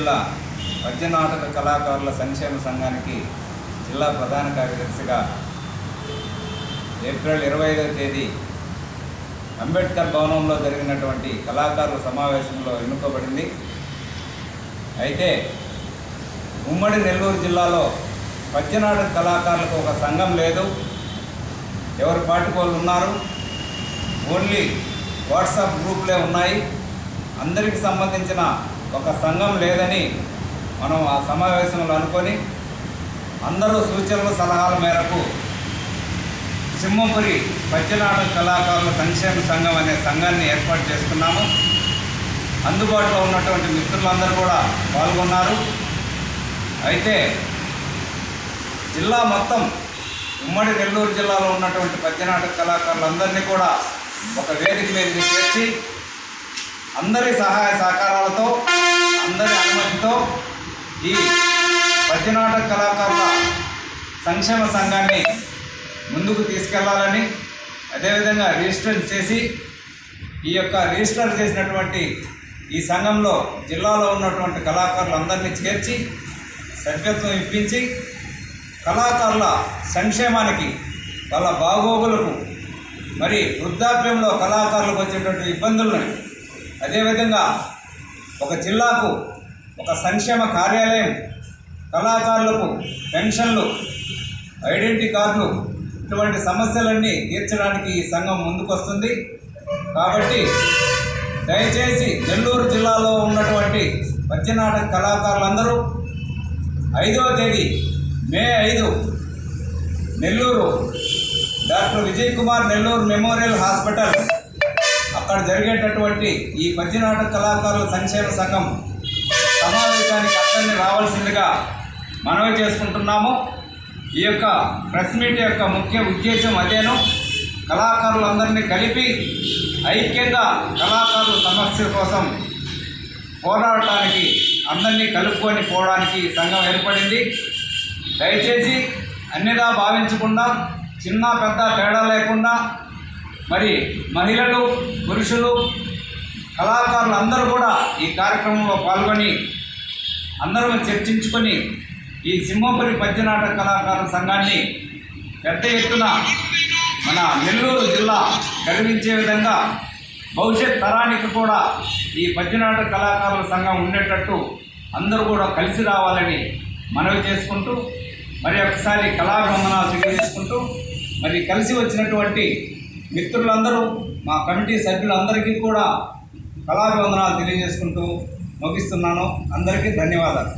జిల్లా పద్య నాటక కళాకారుల సంక్షేమ సంఘానికి జిల్లా ప్రధాన కార్యదర్శిగా ఏప్రిల్ 25వ తేదీ అంబేద్కర్ భవనంలో జరిగినటువంటి కళాకారుల సమావేశంలో ఎన్నుకోబడింది. అయితే ఉమ్మడి నెల్లూరు జిల్లాలో పద్యనాటక కళాకారులకు ఒక సంఘం లేదు, ఎవరి పార్టీకి వాళ్ళు ఉన్నారు, ఓన్లీ వాట్సాప్ గ్రూపులే ఉన్నాయి. అందరికి సంబంధించిన ఒక సంఘం లేదని మనం ఆ సమావేశంలో అనుకొని అందరూ సూచనలు సలహాల మేరకు సింహపురి పద్యనాటక కళాకారుల సంక్షేమ సంఘం అనే సంఘాన్ని ఏర్పాటు చేసుకున్నాము. అందుబాటులో ఉన్నటువంటి మిత్రులందరూ కూడా పాల్గొన్నారు. అయితే జిల్లా మొత్తం ఉమ్మడి నెల్లూరు జిల్లాలో ఉన్నటువంటి పద్యనాటక కళాకారులందరినీ కూడా ఒక వేదిక మీద చేర్చి అందరి సహాయ సహకారాలతో అందరి అనుమతితో ఈ పద్యనాటక కళాకారుల సంక్షేమ సంఘాన్ని ముందుకు తీసుకెళ్లాలని, అదేవిధంగా రిజిస్టర్ చేసి ఈ యొక్క రిజిస్టర్ చేసినటువంటి ఈ సంఘంలో జిల్లాలో ఉన్నటువంటి కళాకారులందరినీ చేర్చి సభ్యత్వం ఇప్పించి కళాకారుల సంక్షేమానికి, వాళ్ళ బాగోగులకు, మరి వృద్ధాప్యంలో కళాకారులకు వచ్చేటువంటి ఇబ్బందులను, అదేవిధంగా ఒక జిల్లాకు ఒక సంక్షేమ కార్యాలయం, కళాకారులకు పెన్షన్లు, ఐడెంటిటీ కార్డులు, ఇటువంటి సమస్యలన్నీ తీర్చడానికి ఈ సంఘం ముందుకొస్తుంది. కాబట్టి దయచేసి నెల్లూరు జిల్లాలో ఉన్నటువంటి పద్యనాటక కళాకారులందరూ 5వ తేదీ మే 5 Nellore doctor Vijay Kumar Nellore memorial hospital అక్కడ జరిగేటటువంటి ఈ పద్యనాటక కళాకారుల సంక్షేమ సంఘం సమావేశానికి అందరినీ రావాల్సిందిగా మనవి చేసుకుంటున్నాము. ఈ యొక్క ప్రెస్ మీట్ యొక్క ముఖ్య ఉద్దేశం అదేను. కళాకారులందరినీ కలిపి ఐక్యంగా కళాకారుల సమస్య కోసం పోరాడటానికి, అందరినీ కలుపుకొని పోవడానికి సంఘం ఏర్పడింది. దయచేసి అన్నిగా భావించకుండా, చిన్న పెద్ద తేడా లేకుండా, మరి మహిళలు, పురుషులు, కళాకారులు అందరూ కూడా ఈ కార్యక్రమంలో పాల్గొని అందరూ చర్చించుకొని ఈ సింహపురి పద్యనాటక కళాకారుల సంఘాన్ని పెద్ద ఎత్తున మన నెల్లూరు జిల్లా గర్వించే విధంగా భవిష్యత్ తరానికి కూడా ఈ పద్యనాటక కళాకారుల సంఘం ఉండేటట్టు అందరూ కూడా కలిసి రావాలని మనవి చేసుకుంటూ, మరి ఒకసారి కళాభివందనాలు తెలియజేసుకుంటూ, మరి కలిసి వచ్చినటువంటి మిత్రులందరూ, మా కమిటీ సభ్యులందరికీ కూడా కళాభివందనాలు తెలియజేసుకుంటూ ముగిస్తున్నాను. అందరికీ ధన్యవాదాలు.